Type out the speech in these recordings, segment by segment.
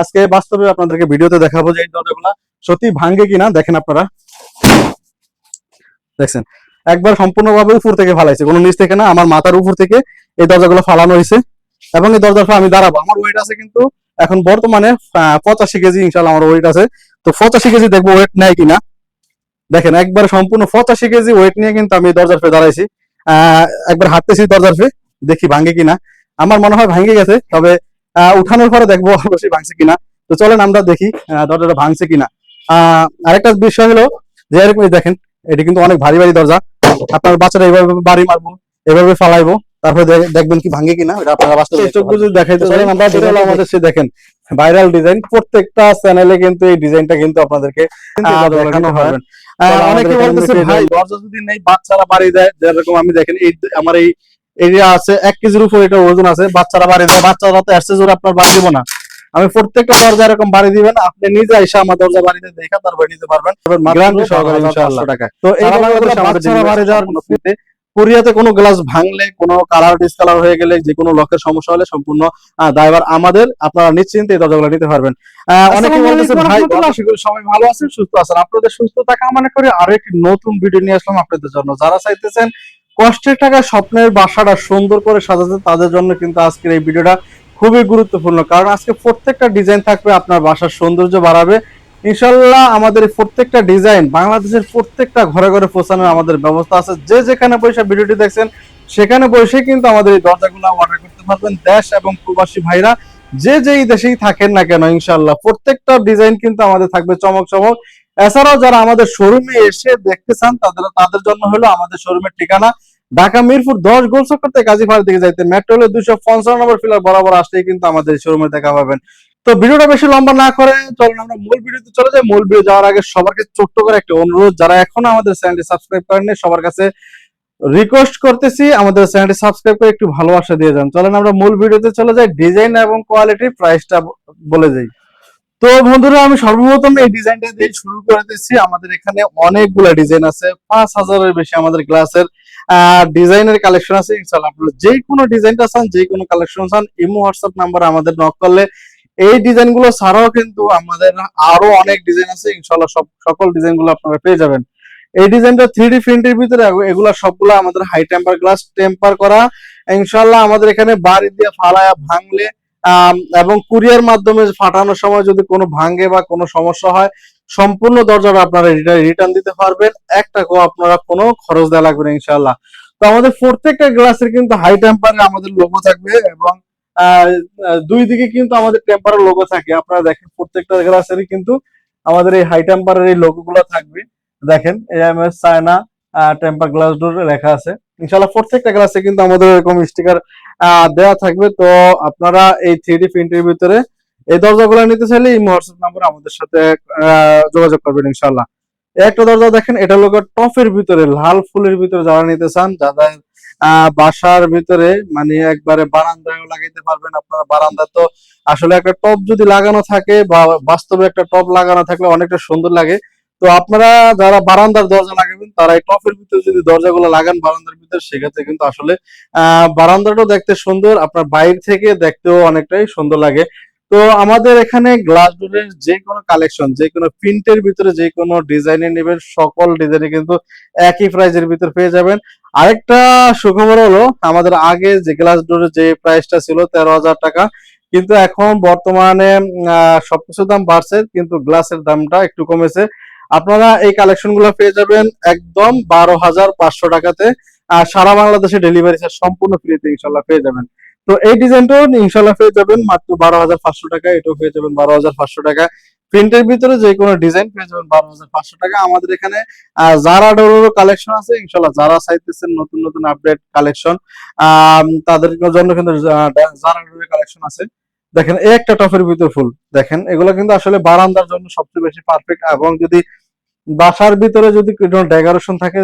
আজকে বাস্তবে আপনাদেরকে ভিডিওতে দেখাবো যে এই দরজাগুলা সত্যি ভাঙ্গে কিনা। দেখেন আপনারা দেখছেন একবার সম্পূর্ণভাবে উপর থেকে ফালাইছে, কোনো নিচ থেকে না, আমার মাথার উপর থেকে এই দরজাগুলো ফালানো হয়েছে। এবং এই দরজাটা আমি দাঁড়াবো, আমার ওয়েট আছে কিন্তু এখন বর্তমানে 85 কেজি ইনশাল্লাহ আমার ওয়েট আছে। তো 85 কেজি দেখবো ওয়েট নেয় কিনা। দেখেন একবার সম্পূর্ণ 85 কেজি ওয়েট নিয়ে কিন্তু আমি দরজার ফে দাঁড়াইছি। একবার হাঁটতেছি দরজার ফে, দেখি ভাঙ্গে কিনা। আমার মনে হয় ভাঙ্গে গেছে, তবে উঠানোর পরে দেখবো অবশ্যই ভাঙছে কিনা। তো চলেন আমরা দেখি দরজাটা ভাঙছে কিনা। আরেকটা বিষয় হলো যে এরকম দেখেন, এটি কিন্তু অনেক ভারী ভারী দরজা। আপনার বাচ্চারা এইভাবে বাড়ি মারবো, এভাবে ফালাইবো, তারপরে দেখবেন কি ভাঙ্গে কিনা। এটা আপনারা বাস্তবে চোখ বুঝে দেখাইতে পারেন। আমরা আমাদের সে দেখেন ভাইরাল ডিজাইন, প্রত্যেকটা চ্যানেলে কিন্তু এই ডিজাইনটা কিন্তু আপনাদেরকে দেখানো হয়। অনেকে বলতেছে ভাই দরজা যদি নেই বাচ্চারা বাড়ি দেয়, যেরকম আমি দেখেন এই আমার এই এরিয়া আছে 1 কেজির উপর এটা ওজন আছে, বাচ্চারা বাড়ি দেয়। বাচ্চারা তো এসে জোরে আপনার বাড়ি দিব না, আমি প্রত্যেকটা দরজা এরকম বাড়ি দিবেন, আপনি নিজে এসে আমার দরজা বাড়িতে দেখা তারপর নিতে পারবেন গ্যারান্টি সহকারে ইনশাআল্লাহ টাকায়। তো এই বাচ্চারা বাড়ি দেওয়ার ফ্রিতে। কোরিয়াতে কোনো গ্লাস ভাঙলে, কোনো কালার ডিসকালার হয়ে গেলে, যে কোনো লকের সমস্যা হলে সম্পূর্ণ দায়ভার আমাদের। আপনারা নিশ্চিন্তে এই দরজাগুলো নিতে পারবেন। অনেকে বলতেছে ভাই আশা করি সবাই ভালো আছেন, সুস্থ আছেন। আপনাদের সুস্থতা কামনা করে আরো একটি নতুন ভিডিও নিয়ে আসলাম আপনাদের জন্য। যারা চাইতেছেন কষ্টের টাকা স্বপ্নের বাসাটা সুন্দর করে সাজাতে, তাদের জন্য কিন্তু আজকের এই ভিডিওটা খুবই গুরুত্বপূর্ণ। কারণ আজকে প্রত্যেকটা ডিজাইন থাকবে আপনার বাসার সৌন্দর্য বাড়াবে ইনশাল্লাহ। আমাদের প্রত্যেকটা ডিজাইন বাংলাদেশের প্রত্যেকটা ঘরে ঘরে পৌঁছানোর আমাদের ব্যবস্থা আছে। যে যেখানে বসে ভিডিওটি দেখছেন সেখানে বসে কিন্তু আমাদের এই দরজাগুলো অর্ডার করতে পারবেন। দেশ এবং প্রবাসী ভাইরা যে যেই দেশেই থাকেন না কেন ইনশাল্লাহ প্রত্যেকটা ডিজাইন কিন্তু আমাদের থাকবে চমক চমক। এছাড়াও যারা আমাদের শোরুমে এসে দেখতে চান তাদের জন্য হলো আমাদের শোরুমের ঠিকানা ঢাকা মিরপুর 10 গোলচক্কর থেকে গাজীপাড়ার দিকে যাইতে মেট্রো রেলের 255 নম্বর ফিলার বরাবর আসলেই কিন্তু আমাদের শোরুমে দেখা পাবেন। তো ভিডিওটা বেশি লম্বা না করে চলুন আমরা মূল ভিডিওতে চলে যাই। মূল ভিডিও যাওয়ার আগে সবার কাছে ছোট্ট করে একটা অনুরোধ, যারা এখনো আমাদের চ্যানেলটি সাবস্ক্রাইব করেননি সবার কাছে রিকোয়েস্ট করতেছি আমাদের চ্যানেলটি সাবস্ক্রাইব করে একটু ভালোবাসা দিয়ে যান। চলেন আমরা মূল ভিডিওতে চলে যাই, ডিজাইন এবং কোয়ালিটি প্রাইসটা বলে যাই। তো বন্ধুরা আমি সর্বপ্রথম এই ডিজাইনটা দিয়ে শুরু করতেছি। আমাদের এখানে অনেকগুলা ডিজাইন আছে, 5000-এর বেশি আমাদের গ্লাসের ডিজাইনের কালেকশন আছে। ইনশাআল্লাহ আপনারা যে কোনো ডিজাইনটা চান, যে কোনো কালেকশন চান, ইমো হোয়াটসঅ্যাপ নাম্বার আমাদের নক করলে এই ডিজাইনগুলো ছাড়াও কিন্তু আমাদের আরো অনেক ডিজাইন আছে। ইনশাআল্লাহ সকল ডিজাইনগুলো আপনারা পেয়ে যাবেন। এই ডিজাইনটা 3D প্রিন্টের ভিতরে, এগুলা সবগুলা আমাদের হাই টেম্পার গ্লাস টেম্পার করা। ইনশাআল্লাহ আমাদের এখানে বাড়ি দিয়ে ফালায়া ভাঙলে এবং কুরিয়ার মাধ্যমে ফাটানোর সময় যদি কোনো ভাঙে বা কোনো সমস্যা হয়, সম্পূর্ণ দরজাটা আপনারা রিটার্ন দিতে পারবেন। 1 টাকাও আপনারা কোনো খরচ দেওয়া লাগবে না ইনশাআল্লাহ। তো আমাদের প্রত্যেকটা গ্লাসের কিন্তু হাই টেম্পারে আমাদের লোগো থাকবে এবং দুই দিকে কিন্তু আমাদের টেম্পারের লোগো থাকে। আপনারা দেখেন প্রত্যেকটা গ্লাসেরই কিন্তু আমাদের এই হাই টেম্পারের এই লোগো গুলো থাকবে। দেখেন AMS China temper glass door লেখা আছে। ইনশাআল্লাহ প্রত্যেকটা গ্লাসে কিন্তু আমাদের এরকম স্টিকার দেওয়া থাকবে। তো আপনারা এই 3D প্রিন্টের ভিতরে এই দরজাগুলো নিতে চাইলে এই হোয়াটসঅ্যাপ নাম্বার আমাদের সাথে যোগাযোগ করবেন ইনশাআল্লাহ। একটা দরজা দেখেন, এটা হলো টপের ভিতরে লাল ফুলের ভিতরে যারা নিতে চান, যাদের বাসার ভিতরে মানে একবারে বারান্দায়ও লাগাইতে পারবেন। আপনারা বারান্দা তো আসলে একটা টপ যদি লাগানো থাকে বা বাস্তবে একটা টপ লাগানো থাকলে অনেকটা সুন্দর লাগে। তো আপনারা যারা বারান্দার দরজা লাগাবেন তারা এই টপের ভিতরে যদি দরজাগুলো লাগান বারান্দার ভিতরে, সেক্ষেত্রে কিন্তু আসলে বারান্দাটাও দেখতে সুন্দর, আপনার বাইরে থেকে দেখতেও অনেকটাই সুন্দর লাগে। তো আমাদের এখানে গ্লাস ডোরের যে কোনো কালেকশন, যে কোনো প্রিন্টের ভিতরে যে কোনো ডিজাইনে নেবেন, সকল ডিজাইনে কিন্তু একই প্রাইজের ভিতরে পেয়ে যাবেন। আরেকটা সুখবর হলো আমাদের আগে যে গ্লাস ডোরের যে প্রাইসটা ছিল 13,000 টাকা, কিন্তু এখন বর্তমানে সবকিছুর দাম বাড়ছে কিন্তু গ্লাসের দামটা একটু কমেছে। আপনারা এই কালেকশন গুলো পেয়ে যাবেন একদম 12,500 টাকাতে, আর সারা বাংলাদেশে ডেলিভারি চার্জ সম্পূর্ণ ফ্রিতে ইনশাল্লাহ পেয়ে যাবেন। তো এই ডিজাইনটাও ইনশাল্লাহ পেয়ে যাবেন মাত্র 12,500 টাকা, এটাও পেয়ে যাবেন 12,500 টাকা। প্রিন্টের ভিতরে যে কোনো ডিজাইন পেয়ে যাবেন 12,500 টাকা। আমাদের এখানে যারা ডোরেরও কালেকশন আছে ইনশাল্লাহ, যারা চাইতেছেন নতুন নতুন আপডেট কালেকশন তাদের জন্য কিন্তু যারা ডোরের কালেকশন আছে। দেখেন এই একটা টপের ভিতর ফুল, দেখেন এগুলো কিন্তু আসলে বারান্দার জন্য সবচেয়ে বেশি পারফেক্ট। এবং যদি বাসার ভিতরে যদি কোনো ডেকোরেশন থাকে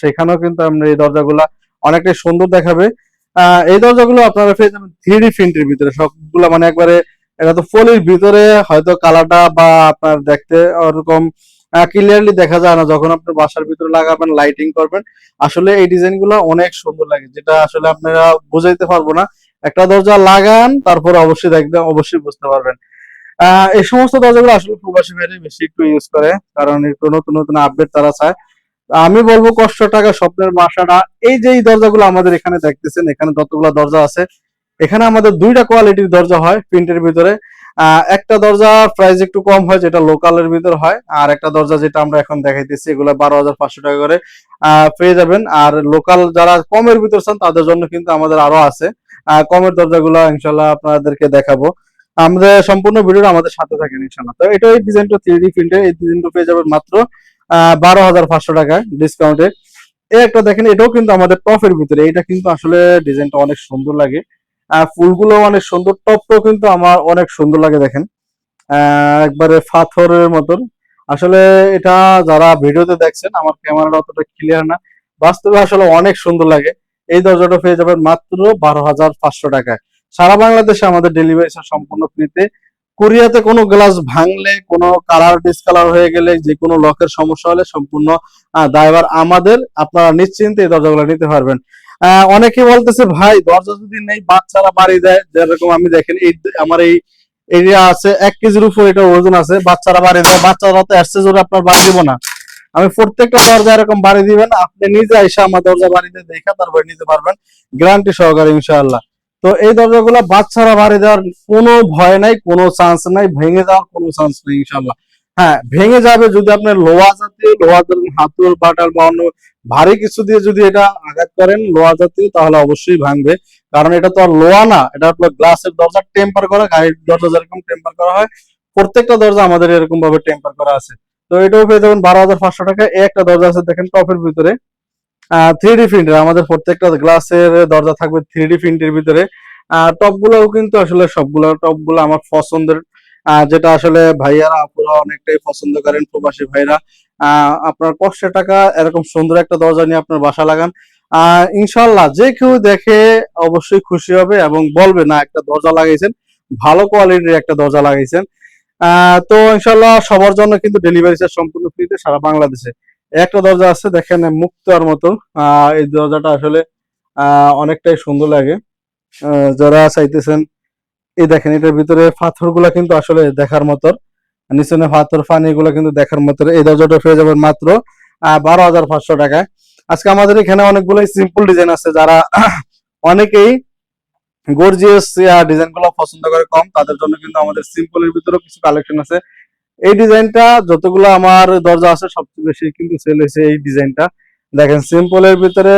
সেখানেও কিন্তু আপনার এই দরজাগুলা অনেকটাই সুন্দর দেখাবে। এই দরজাগুলো আপনারা পেয়ে যাবেন 3D প্রিন্টের ভিতরে সবগুলা, মানে একবারে এটা তো ফলির ভিতরে হয়তো কালারটা বা আপনার দেখতে ওরকম ক্লিয়ারলি দেখা যায় না, যখন আপনি বাসার ভিতরে লাগাবেন লাইটিং করবেন আসলে এই ডিজাইন গুলো অনেক সুন্দর লাগে, যেটা আসলে আপনারা বুঝাইতে পারবো না। একটা দরজা লাগান তারপর অবশ্যই দেখবেন, অবশ্যই বুঝতে পারবেন। এই সমস্ত দরজাগুলো আসলে প্রবাসী ভাইরা বেশি একটু ইউজ করে, কারণ একটু নতুন নতুন আপডেট তারা চায়। আমি বলবো কষ্ট টাকা স্বপ্নের বাসাটা, এই যে এই দরজাগুলো আমাদের এখানে দেখতেছেন, এখানে যতগুলো দরজা আছে, এখানে আমাদের দুইটা কোয়ালিটির দরজা হয় প্রিন্টের ভিতরে। একটা দরজা প্রাইস একটু কম হয়, যেটা লোকালের ভিতরে হয়, আর একটা দরজা যেটা আমরা এখন দেখাইতেছি এগুলো 12,500 টাকা করে পেয়ে যাবেন। আর লোকাল যারা কমের ভিতর চান তাদের জন্য কিন্তু আমাদের আরো আছে কমের দরজাগুলো, ইনশাল্লাহ আপনাদেরকে দেখাবো। আমাদের সম্পূর্ণ ভিডিও আমাদের সাথে থাকেন ইনশাল্লাহ। তো এটা এই ডিজাইনটা 3D প্রিন্টের, এই ডিজাইনটা পেয়ে যাবেন মাত্র 12,500 টাকায় ডিসকাউন্টে। এই একটা দেখেন, এটাও কিন্তু আমাদের টপের ভিতরে, এটা কিন্তু আসলে ডিজাইনটা অনেক সুন্দর লাগে, ফুলগুলো অনেক সুন্দর, টপটাও কিন্তু আমার অনেক সুন্দর লাগে দেখেন, একবারে পাথরের মতন। আসলে এটা যারা ভিডিওতে দেখছেন, আমার ক্যামেরাটা অতটা ক্লিয়ার না, বাস্তবে আসলে অনেক সুন্দর লাগে। এই দরজাটা পেয়ে যাবেন মাত্র 12,500 টাকায়। সারা বাংলাদেশে আমাদের ডেলিভারি সম্পূর্ণ ফ্রিতে। কোরিয়াতে কোনো গ্লাস ভাঙলে, কোনো কালার ডিসকালার হয়ে গেলে, যে কোনো লকের সমস্যা হলে সম্পূর্ণ দায়ভার আমাদের, আপনারা নিশ্চিন্তে এই দরজাগুলো নিতে পারবেন। অনেকে বলতেছে ভাই দরজা যদি নেই বাচ্চারা বাড়ি দেয়, যেরকম আমি দেখেন এই আমার এই এরিয়া আছে 1 কেজির উপর এটা ওজন আছে, বাচ্চারা বাড়ি দেয়, বাচ্চারা তো আসছে জোরে আপনার বাড়ি দিব না, আমি প্রত্যেকটা দরজা এরকম বাড়ি দিবেন, আপনি নিজে এসে আমার দরজা বাড়িতে দেখে তারপরে নিতে পারবেন গ্যারান্টি সহকারে ইনশাআল্লাহ। তো এই দরজাগুলো বাচ্চারা বাড়ি দেওয়ার কোনো ভয় নাই, কোনো চান্স নাই, ভেঙে যাওয়ার কোনো চান্স নেই ইনশাআল্লাহ। হ্যাঁ, ভেঙে যাবে যদি আপনার লোহা জাতীয়, লোহা ধরুন হাতুল বাটাল বা অন্য ভারী কিছু দিয়ে যদি এটা আঘাত করেন লোহা জাতীয়, তাহলে অবশ্যই ভাঙবে। কারণ এটা তো আর লোহা না, এটা হলো গ্লাসের দরজা, টেম্পার করা, গাড়ির দরজা যেরকম টেম্পার করা হয়, প্রত্যেকটা দরজা আমাদের এরকম ভাবে টেম্পার করা আছে। তো এটাও পেয়ে যাবেন 12,500 টাকায়। একটা দরজা আছে দেখেন টপের ভিতরে, 3D প্রিন্টের, আমাদের প্রত্যেকটা গ্লাসের দরজা থাকবে 3D প্রিন্টের ভিতরে। টপ গুলোও কিন্তু আসলে সবগুলো টপ গুলো আমার পছন্দের, যেটা আসলে ভাইয়ারা আপুরা অনেকটাই পছন্দ করেন, প্রবাসী ভাইরা। আপনার কষ্টের টাকা এরকম সুন্দর একটা দরজা নিয়ে আপনার বাসা লাগান, ইনশাল্লাহ যে কেউ দেখে অবশ্যই খুশি হবে এবং বলবে না একটা দরজা লাগাইছেন, ভালো কোয়ালিটির একটা দরজা লাগাইছেন। তো ইনশাল্লাহ সবার জন্য কিন্তু ডেলিভারি চার্জ সম্পূর্ণ ফ্রিতে সারা বাংলাদেশে। একটা দরজা আছে দেখেন মুক্তার মতো, এই দরজাটা আসলে অনেকটাই সুন্দর লাগে। যারা চাইতেছেন, এই দেখেন এটার ভিতরে পাথরগুলা কিন্তু আসলে দেখার মতো, নিচনে পাথর ফানি এগুলো কিন্তু দেখার মতো। এই দরজাটা পেয়ে যাবেন মাত্র 12,500 টাকায়। আজকে আমাদের এখানে অনেকগুলোই সিম্পল ডিজাইন আছে, যারা অনেকেই গর্জিয়াস ডিজাইন গুলো পছন্দ করে কম, তাদের জন্য কিন্তু আমাদের সিম্পলের ভিতরেও কিছু কালেকশন আছে। এই ডিজাইনটা যতগুলো আমার দরজা আছে সবচেয়ে বেশি কিন্তু সেল হয়েছে এই ডিজাইনটা। দেখেন সিম্পলের ভিতরে,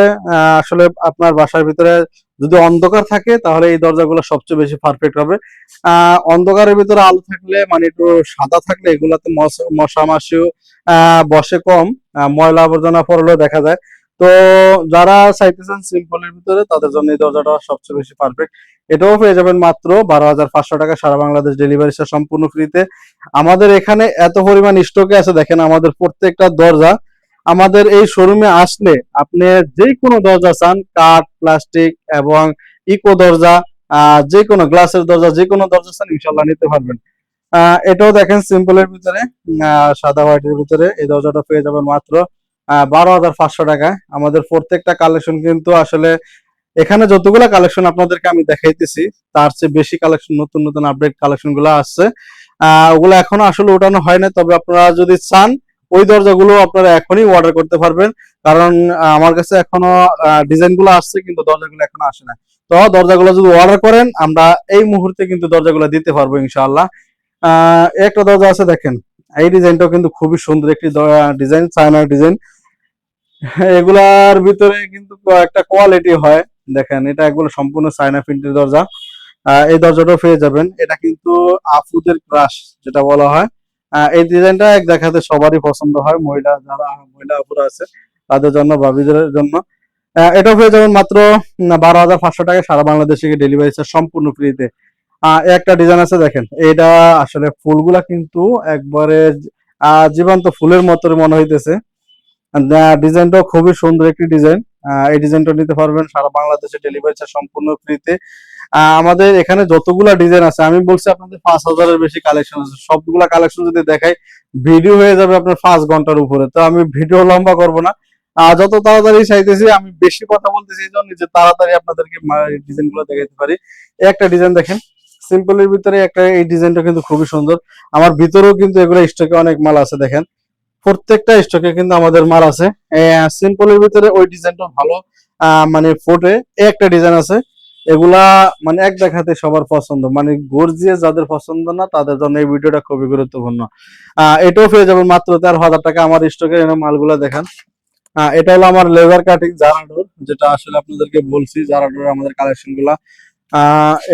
আসলে আপনার বাসার ভিতরে যদি অন্ধকার থাকে তাহলে এই দরজাগুলো সবচেয়ে বেশি পারফেক্ট হবে। অন্ধকারের ভিতরে আলো থাকলে মানে একটু সাদা থাকলে এগুলাতে মশা মাছিও বসে কম, ময়লা আবর্জনা পড়লেও দেখা যায়। তো যারা চাইতেছেন সিম্পলের ভিতরে তাদের জন্য এই দরজাটা সবচেয়ে বেশি পারফেক্ট। এটাও পেয়ে যাবেন মাত্র 12,500 টাকা, সারা বাংলাদেশ ডেলিভারি সম্পূর্ণ ফ্রিতে। আমাদের এখানে এত পরিমাণ স্টকে আছে দেখেন, আমাদের প্রত্যেকটা দরজা, আমাদের এই শোরুমে আসলে আপনি যে কোনো দরজা চান, কাঠ, প্লাস্টিক এবং ইকো দরজা, যে কোনো গ্লাসের দরজা, যে কোনো দরজা চান ইনশাল্লাহ নিতে পারবেন। এটাও দেখেন সিম্পলের ভিতরে, সাদা হোয়াইটের ভিতরে, এই দরজাটা পেয়ে যাবেন মাত্র 12,500 টাকায়। আমাদের প্রত্যেকটা কালেকশন কিন্তু আসলে এখানে যতগুলো কালেকশন আপনাদেরকে আমি দেখাইতেছি তার চেয়ে বেশি কালেকশন, নতুন নতুন আপডেট কালেকশন গুলো আসছে। ওগুলো এখনো আসলে ওঠানো হয় না, তবে আপনারা যদি চান ওই দরজাগুলো আপনারা এখনই অর্ডার করতে পারবেন, কারণ আমার কাছে এখনো ডিজাইন গুলো আসছে কিন্তু দরজাগুলো এখনো আসে না। তো দরজাগুলো যদি অর্ডার করেন আমরা এই মুহূর্তে কিন্তু দরজাগুলো দিতে পারবো ইনশাআল্লাহ। একটা দরজা আছে দেখেন, এই ডিজাইনটাও কিন্তু খুবই সুন্দর একটি ডিজাইন, চায়নার ডিজাইন। এগুলার ভিতরে কিন্তু একটা কোয়ালিটি হয়, দেখেন এটা এগুলো সম্পূর্ণ চায়না প্রিন্টের দরজা। এই দরজাটাও পেয়ে যাবেন, এটা কিন্তু আপুদের ক্রাশ যেটা বলা হয়। এই ডিজাইনটা এক দেখাতে সবারই পছন্দ হয়, যারা মহিলা আপুরা আছে তাদের জন্য, ভাবিদের জন্য। এটাও পেয়ে যাবেন মাত্র 12,500 টাকায়, সারা বাংলাদেশে ডেলিভারি চার্জ সম্পূর্ণ ফ্রিতে। একটা ডিজাইন আছে দেখেন, এটা আসলে ফুলগুলা কিন্তু একবারে জীবন্ত ফুলের মতো মনে হইতেছে। ডিজাইনটাও খুবই সুন্দর একটি ডিজাইন। এই ডিজাইনটা নিতে পারবেন, সারা বাংলাদেশে ডেলিভারি চার্জ সম্পূর্ণ ফ্রিতে। আমাদের এখানে যতগুলা ডিজাইন আছে, আমি বলছি আপনাদের 5,000-এর বেশি কালেকশন আছে, সবগুলা কালেকশন যদি দেখাই ভিডিও হয়ে যাবে আপনার 5 ঘন্টার উপরে, তো আমি ভিডিও লম্বা করব না। যত তাড়াতাড়ি চাইতেছি, আমি বেশি কথা বলতেছি এই জন্য যে তাড়াতাড়ি আপনাদেরকে ডিজাইন গুলো দেখাতে পারি। একটা ডিজাইন দেখেন সিম্পলের ভিতরে একটা এই ডিজাইনটা কিন্তু খুবই সুন্দর। আমার ভিতরেও কিন্তু এগুলো স্টকে অনেক মাল আছে দেখেন, প্রত্যেকটা স্টকে কিন্তু আমাদের মাল আছে। সিম্পলের ভিতরে ওই ডিজাইনটা ভালো মানে ফোটে, একটা ডিজাইন আছে এগুলা মানে এক দেখাতে সবার পছন্দ, মানে গর্জিয়াস যাদের পছন্দ না তাদের জন্য এই ভিডিওটা খুবই গুরুত্বপূর্ণ। এটাও পেয়ে যাবেন মাত্র 13,000 টাকা। আমার স্টকে মালগুলা দেখেন। এটা হলো আমার লেজার কাটিং জারাডোর, যেটা আসলে আপনাদেরকে বলছি জারাডোর আমাদের কালেকশন গুলা।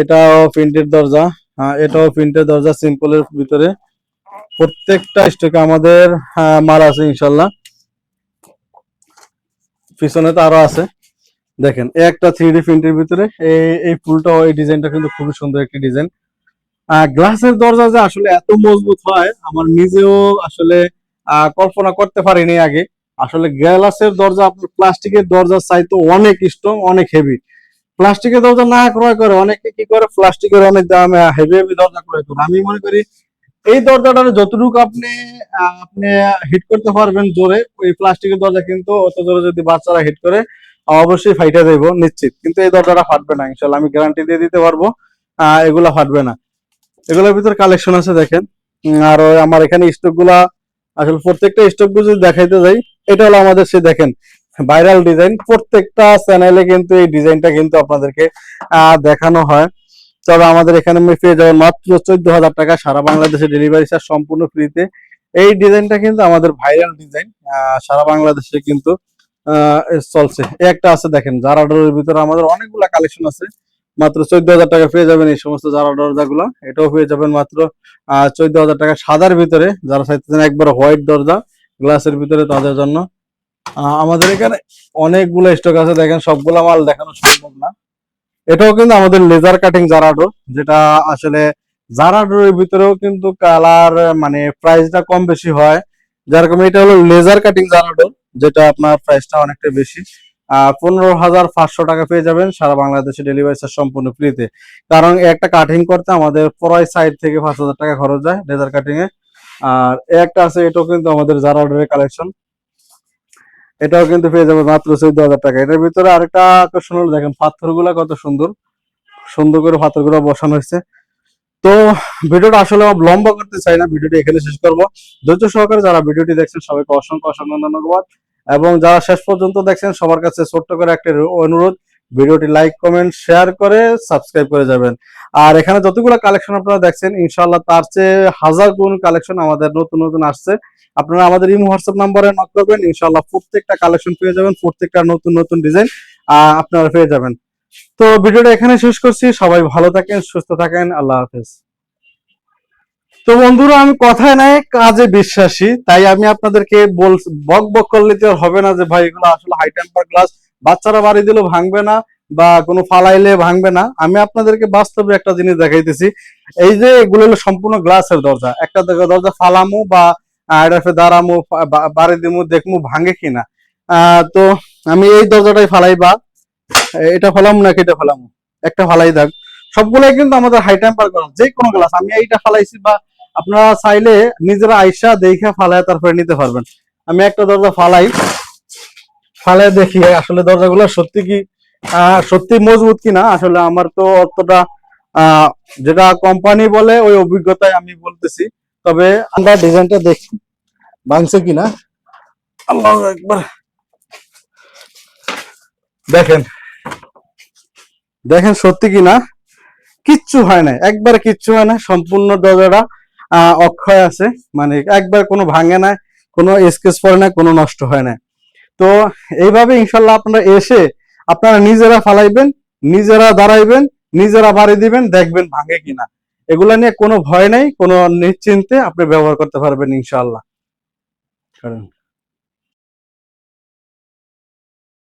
এটাও প্রিন্টেড দরজা, এটাও প্রিন্টেড দরজা সিম্পলের ভিতরে। প্রত্যেকটা স্টকে আমাদের মাল আছে ইনশাল্লাহ। পিছনে তো আরো আছে দেখেন, একটা 3D প্রিন্টের ভিতরে এই ফুলটা, এই ডিজাইনটা কিন্তু খুবই সুন্দর একটি ডিজাইন। গ্লাসের দরজা যে আসলে এত মজবুত হয় আমার নিজেও আসলে কল্পনা করতে পারিনি আগে। আসলে গ্লাসের দরজা আপনার প্লাস্টিকের দরজার চাইতে অনেক স্ট্রং, অনেক হেভি। প্লাস্টিকের দরজা না ক্রয় করে অনেকে কি করে, প্লাস্টিকের অনেক দাম হেভি হেভি দরজা ক্রয় করে। আমি মনে করি এই দরজাটার যতটুকু আপনি আপনি হিট করতে পারবেন জোরে, ওই প্লাস্টিকের দরজা কিন্তু অত জোরে যদি বাচ্চারা হিট করে অবশ্যই ফাইটা দেবো নিশ্চিত, কিন্তু এই দরজাটা ফাটবে না ইনশাল্লাহ, আমি গ্যারান্টি দিয়ে দিতে পারবো। এগুলা ফাটবে না। এগুলোর ভিতর কালেকশন আছে দেখেন। আর আমার এখানে স্টক গুলা আসলে প্রত্যেকটা স্টক গুলো যদি দেখাইতে যাই, এটা হলো আমাদের সে দেখেন ভাইরাল ডিজাইন। প্রত্যেকটা চ্যানেলে কিন্তু এই ডিজাইনটা কিন্তু আপনাদেরকে দেখানো হয়। তবে আমাদের এখানে পেয়ে যাবেন মাত্র 14,000 টাকা, সারা বাংলাদেশে ডেলিভারি চার্জ সম্পূর্ণ ফ্রিতে। এই ডিজাইনটা কিন্তু আমাদের ভাইরাল ডিজাইন, সারা বাংলাদেশে কিন্তু চলছে। একটা আছে দেখেন জারাডোরের ভিতরে আমাদের অনেকগুলা কালেকশন আছে। মাত্র 14,000 টাকা পেয়ে যাবেন এই সমস্ত জারা দরজা গুলো। এটাও পেয়ে যাবেন মাত্র 14,000 টাকা সাদার ভিতরে। যারা চাইতেছেন একবার হোয়াইট দরজা গ্লাসের ভিতরে তাদের জন্য আমাদের এখানে অনেকগুলো স্টক আছে দেখেন, সবগুলা মাল দেখানো সম্ভব না। এটাও কিন্তু আমাদের লেজার কাটিং জারাডোর, যেটা আসলে জারাডোরের ভিতরেও কিন্তু কালার মানে প্রাইসটা কম বেশি হয়। যেরকম এটা হলো লেজার কাটিং জারাডোর, যেটা আপনার প্রাইসটা অনেকটা বেশি। 15,500 টাকা পেয়ে যাবেন, সারা বাংলাদেশে ডেলিভারি চার্জ সম্পূর্ণ ফ্রিতে। কারণ একটা কাটিং করতে আমাদের পরাই সাইড থেকে 5,000 টাকা খরচ যায় লেজার কাটিং এ। আর একটা আছে, এটাও কিন্তু আমাদের জারাডোরের কালেকশন। এটাও কিন্তু পেয়ে যাবে মাত্র 14,000 টাকা। এটার ভিতরে আরেকটা আকর্ষণ হলো দেখেন পাথরগুলা কত সুন্দর সুন্দর করে পাথরগুলো বসানো হয়েছে। তো ভিডিওটা আসলে লম্বা করতে চাই না, ভিডিওটি এখানে শেষ করবো। ধৈর্য সহকারে যারা ভিডিওটি দেখছেন সবাইকে অসংখ্য অসংখ্য ধন্যবাদ, এবং যারা শেষ পর্যন্ত দেখছেন সবার কাছে ছোট্ট করে একটা অনুরোধ, ভিডিওটি লাইক কমেন্ট শেয়ার করে সাবস্ক্রাইব করে যাবেন। আর এখানে যতগুলো কালেকশন আপনারা দেখছেন ইনশাআল্লাহ তার চেয়ে হাজার গুণ কালেকশন আমাদের নতুন নতুন আসছে। আপনারা আমাদের ইমো হোয়াটসঅ্যাপ নাম্বারে নক করবেন, ইনশাআল্লাহ প্রত্যেকটা কালেকশন পেয়ে যাবেন, প্রত্যেকটা নতুন নতুন ডিজাইন আপনারা পেয়ে যাবেন। তো ভিডিওটা এখানে শেষ করছি, সবাই ভালো থাকেন, সুস্থ থাকেন, আল্লাহ হাফেজ। তো বন্ধুরা, আমি কথায় নাই কাজে বিশ্বাসী, তাই আমি আপনাদেরকে বক বক করলে তো হবে না যে ভাই এগুলো আসলে হাই টেম্পার গ্লাস, বাচ্চারা বাড়ি দিলেও ভাঙবে না বা কোনো ফালাইলে ভাঙবে না। আমি আপনাদেরকে বাস্তবে একটা জিনিস দেখাইতেছি। এই যে এগুলো হলো সম্পূর্ণ গ্লাসের দরজা, একটা দরজা ফালামু বা দাঁড়ামু বাড়ি দিমু দেখমু ভাঙে কিনা। তো আমি এই দরজাটাই ফালাই, বা এটা ফালাম নাকি এটা ফালাম, একটা ফালাই থাক। সবগুলাই কিন্তু আমাদের হাই টেম্পার গ্লাস, যে কোনো গ্লাস। আমি এইটা ফালাইছি, বা আপনারা চাইলে নিজেরা আইসা দেখে ফালায় তারপরে নিতে পারবেন। আমি একটা দরজা ফালাই দেখি আসলে দরজাগুলো সত্যি কি সত্যি মজবুত কিনা। আসলে আমার তো অতটা যেটা কোম্পানি বলে ওই অভিজ্ঞতায় আমি বলতেছি। তবে আমরা ডিজাইনটা দেখি ভাঙছে কিনা। আল্লাহু আকবার। দেখেন দেখেন সত্যি কিনা, কিচ্ছু হয় না, একবার কিচ্ছু হয় না। সম্পূর্ণ দরজাটা অক্ষয় আছে, মানে একবার কোনো ভাঙে না, কোনো স্কেচ পড়ে না, কোনো নষ্ট হয় না। তো এইভাবে ইনশাল্লাহ আপনারা এসে আপনারা নিজেরা ফালাইবেন, নিজেরা দাঁড়াইবেন, নিজেরা বাড়ি দিবেন, দেখবেন ভাঙে কিনা। এগুলা নিয়ে কোনো ভয় নাই, কোনো নিশ্চিন্তে আপনি ব্যবহার করতে পারবেন ইনশাল্লাহ।